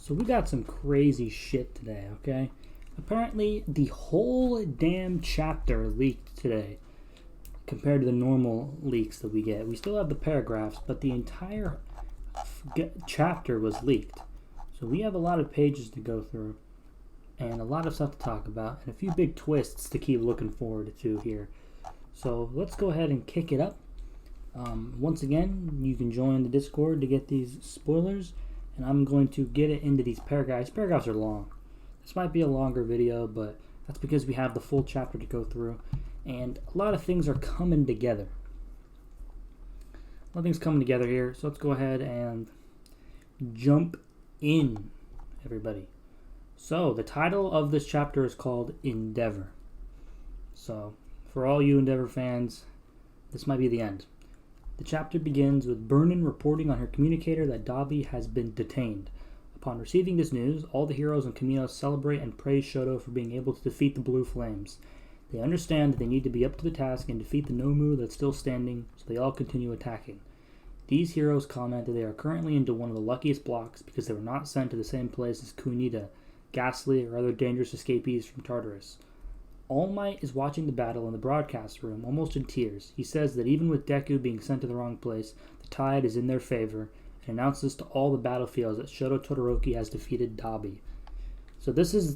So we got some crazy shit today, okay? Apparently, the whole damn chapter leaked today compared to the normal leaks that we get. We still have the paragraphs, but the entire chapter was leaked. So we have a lot of pages to go through and a lot of stuff to talk about and a few big twists to keep looking forward to here. So let's go ahead and kick it up. Once again, you can join the Discord to get these spoilers, and I'm going to get it into these paragraphs. Paragraphs are long. This might be a longer video, but that's because we have the full chapter to go through, and a lot of things are coming together. A lot of things coming together here, so let's go ahead and jump in, everybody. So, the title of this chapter is called Endeavor. So, for all you Endeavor fans, this might be the end. The chapter begins with Vernon reporting on her communicator that Dobby has been detained. Upon receiving this news, all the heroes in Camino celebrate and praise Shoto for being able to defeat the Blue Flames. They understand that they need to be up to the task and defeat the Nomu that's still standing, so they all continue attacking. These heroes comment that they are currently into one of the luckiest blocks because they were not sent to the same place as Kunita, Ghastly, or other dangerous escapees from Tartarus. All Might is watching the battle in the broadcast room, almost in tears. He says that even with Deku being sent to the wrong place, the tide is in their favor, and announces to all the battlefields that Shoto Todoroki has defeated Dobby. So this is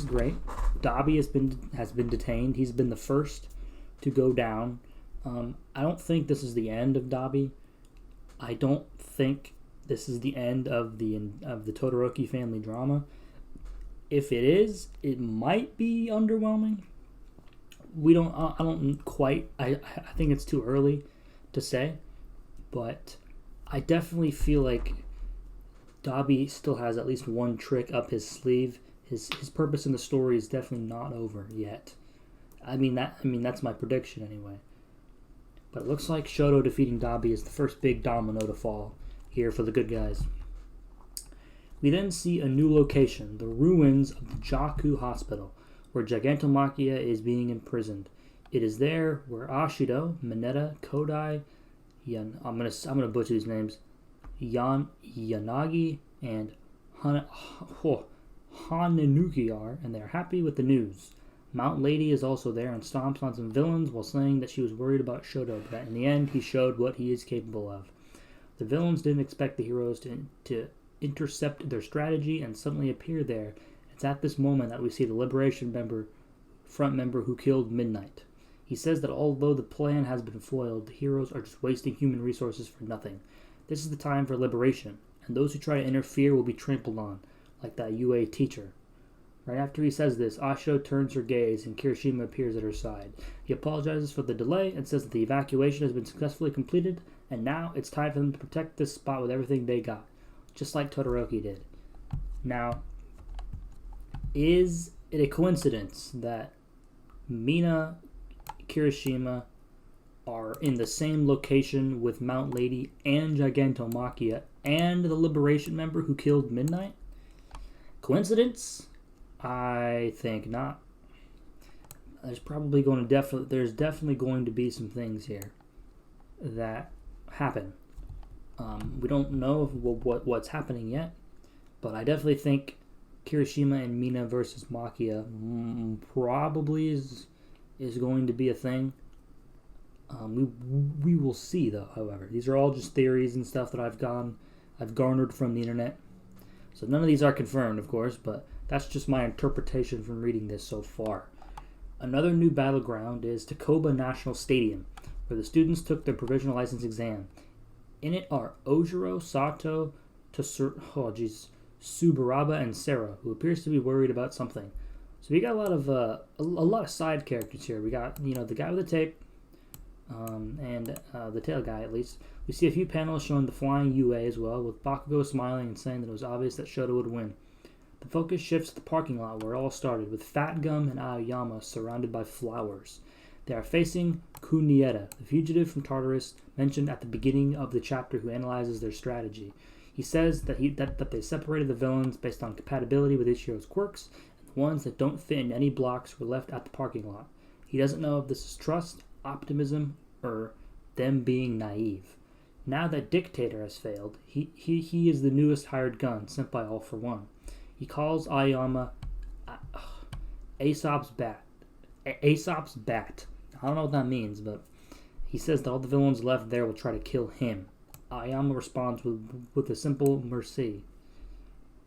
great. Dobby has been detained. He's been the first to go down. I don't think this is the end of Dobby. I don't think this is the end of the Todoroki family drama. If it is, it might be underwhelming. I think it's too early to say, but I definitely feel like Dobby still has at least one trick up his sleeve. His purpose in the story is definitely not over yet. That's my prediction anyway. But it looks like Shoto defeating Dobby is the first big domino to fall here for the good guys. We then see a new location, the ruins of the Jaku Hospital, where Gigantomachia is being imprisoned. It is there where Ashido, Mineta, Kodai, I'm gonna butcher these names, Yanagi, and Hananuki are, and they're happy with the news. Mount Lady is also there and stomps on some villains while saying that she was worried about Shoto, but in the end he showed what he is capable of. The villains didn't expect the heroes to intercept their strategy and suddenly appear there. It's at this moment that we see the Liberation front member who killed Midnight. He says that although the plan has been foiled, the heroes are just wasting human resources for nothing. This is the time for liberation, and those who try to interfere will be trampled on, like that UA teacher. Right after he says this, Ashido turns her gaze and Kirishima appears at her side. He apologizes for the delay and says that the evacuation has been successfully completed, and now it's time for them to protect this spot with everything they got, just like Todoroki did. Now, is it a coincidence that Mina, Kirishima are in the same location with Mount Lady and Gigantomachia and the Liberation member who killed Midnight? Coincidence? I think not. There's definitely going to be some things here that happen. We don't know what's happening yet, but I definitely think Kirishima and Mina versus Machia probably is going to be a thing. We will see, though. However, these are all just theories and stuff that I've garnered from the internet. So none of these are confirmed, of course, but that's just my interpretation from reading this so far. Another new battleground is Takoba National Stadium, where the students took their provisional license exam. In it are Ojiro, Sato, Subaraba, and Sarah, who appears to be worried about something. So we got a lot of side characters here. We got the guy with the tape, and the tail guy at least. We see a few panels showing the flying UA as well, with Bakugo smiling and saying that it was obvious that Shoto would win. The focus shifts to the parking lot where it all started, with Fat Gum and Aoyama surrounded by flowers. They are facing Kunieta, the fugitive from Tartarus mentioned at the beginning of the chapter who analyzes their strategy. He says that they separated the villains based on compatibility with Ichiro's quirks, and the ones that don't fit in any blocks were left at the parking lot. He doesn't know if this is trust, optimism, or them being naive. Now that Dictator has failed, he is the newest hired gun sent by All for One. He calls Aoyama Aesop's bat. Aesop's bat. I don't know what that means, but he says that all the villains left there will try to kill him. Aoyama responds with a simple merci.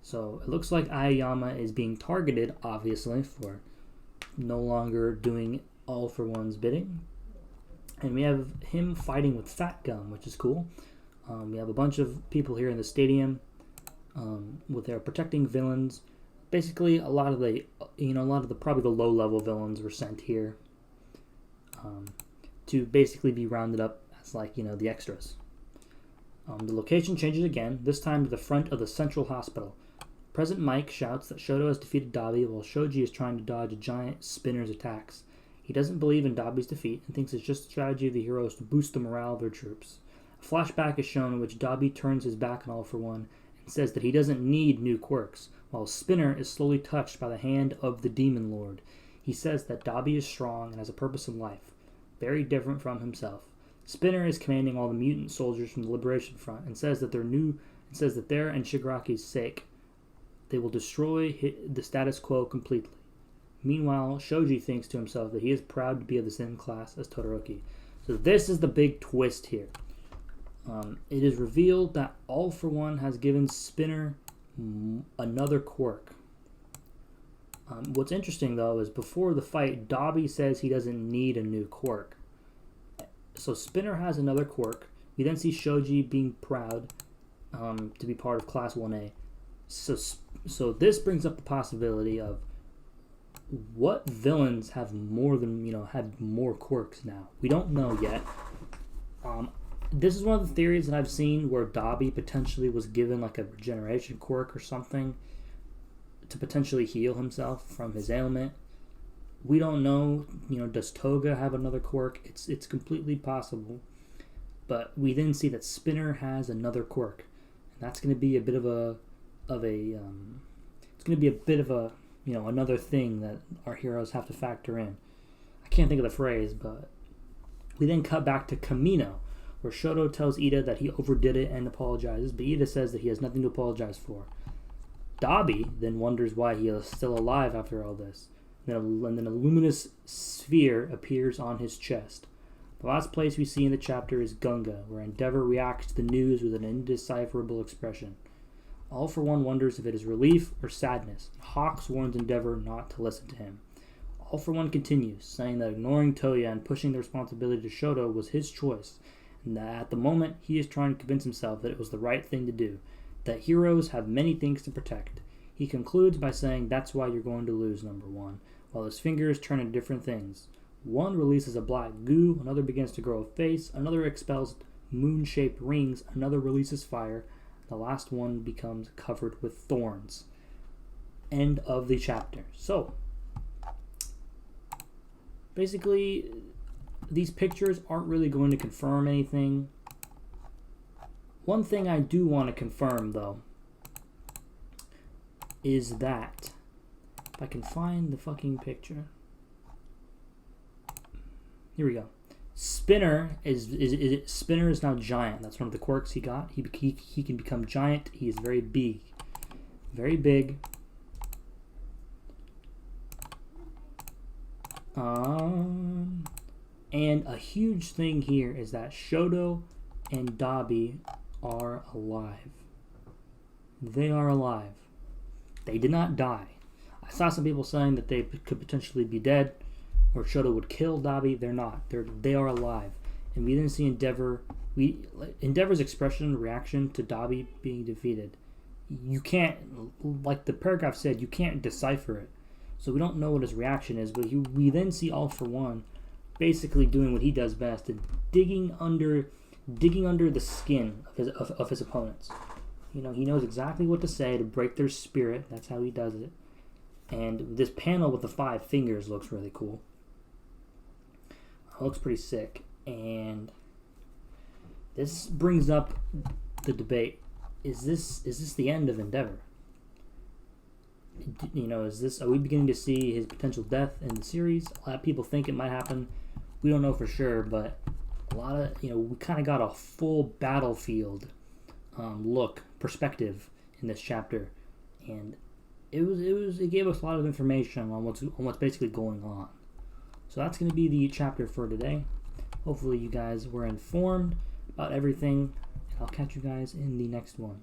So it looks like Aoyama is being targeted, obviously, for no longer doing All for One's bidding. And we have him fighting with Fat Gum, which is cool. We have a bunch of people here in the stadium with their protecting villains. Basically, a lot of the probably the low-level villains were sent here to basically be rounded up as the extras. The location changes again, this time to the front of the Central Hospital. President Mike shouts that Shoto has defeated Dabi while Shoji is trying to dodge a giant Spinner's attacks. He doesn't believe in Dabi's defeat and thinks it's just a strategy of the heroes to boost the morale of their troops. A flashback is shown in which Dabi turns his back on All for One and says that he doesn't need new quirks, while Spinner is slowly touched by the hand of the Demon Lord. He says that Dabi is strong and has a purpose in life, very different from himself. Spinner is commanding all the mutant soldiers from the Liberation Front and says that their and Shigaraki's sake, they will destroy the status quo completely. Meanwhile, Shoji thinks to himself that he is proud to be of the same class as Todoroki. So this is the big twist here. It is revealed that All for One has given Spinner another quirk. What's interesting, though, is before the fight, Dabi says he doesn't need a new quirk. So Spinner has another quirk. We then see Shoji being proud to be part of Class 1A. So this brings up the possibility of what villains have more than, had more quirks now. We don't know yet. This is one of the theories that I've seen where Dabi potentially was given like a regeneration quirk or something to potentially heal himself from his ailment. We don't know, does Toga have another quirk? It's completely possible. But we then see that Spinner has another quirk. And that's going to be a bit of another thing that our heroes have to factor in. I can't think of the phrase, but we then cut back to Kamino, where Shoto tells Ida that he overdid it and apologizes, but Ida says that he has nothing to apologize for. Dabi then wonders why he is still alive after all this. And then a luminous sphere appears on his chest. The last place we see in the chapter is Gunga, where Endeavor reacts to the news with an indecipherable expression. All for One wonders if it is relief or sadness. Hawks warns Endeavor not to listen to him. All for One continues, saying that ignoring Toya and pushing the responsibility to Shoto was his choice, and that at the moment he is trying to convince himself that it was the right thing to do, that heroes have many things to protect. He concludes by saying that's why you're going to lose, number one, while his fingers turn into different things. One releases a black goo, another begins to grow a face, another expels moon-shaped rings, another releases fire, the last one becomes covered with thorns. End of the chapter. So, basically, these pictures aren't really going to confirm anything. One thing I do want to confirm, though, is that if I can find the fucking picture. Here we go. Spinner is now giant. That's one of the quirks he got. He can become giant. He is very big. Very big. And a huge thing here is that Shoto and Dabi are alive. They are alive. They did not die. I saw some people saying that they could potentially be dead, or Shoto would kill Dabi. They're not. They are alive. And we didn't see Endeavor. Endeavor's expression and reaction to Dabi being defeated. You can't, like the paragraph said, you can't decipher it. So we don't know what his reaction is, but we then see All for One basically doing what he does best, and digging under the skin of his opponents. He knows exactly what to say to break their spirit. That's how he does it. And this panel with the 5 fingers looks really cool. It looks pretty sick. And this brings up the debate: is this the end of Endeavor? Are we beginning to see his potential death in the series? A lot of people think it might happen. We don't know for sure, but A lot of, we kind of got a full battlefield perspective in this chapter, and it gave us a lot of information on what's basically going on. So that's going to be the chapter for today. Hopefully you guys were informed about everything, and I'll catch you guys in the next one.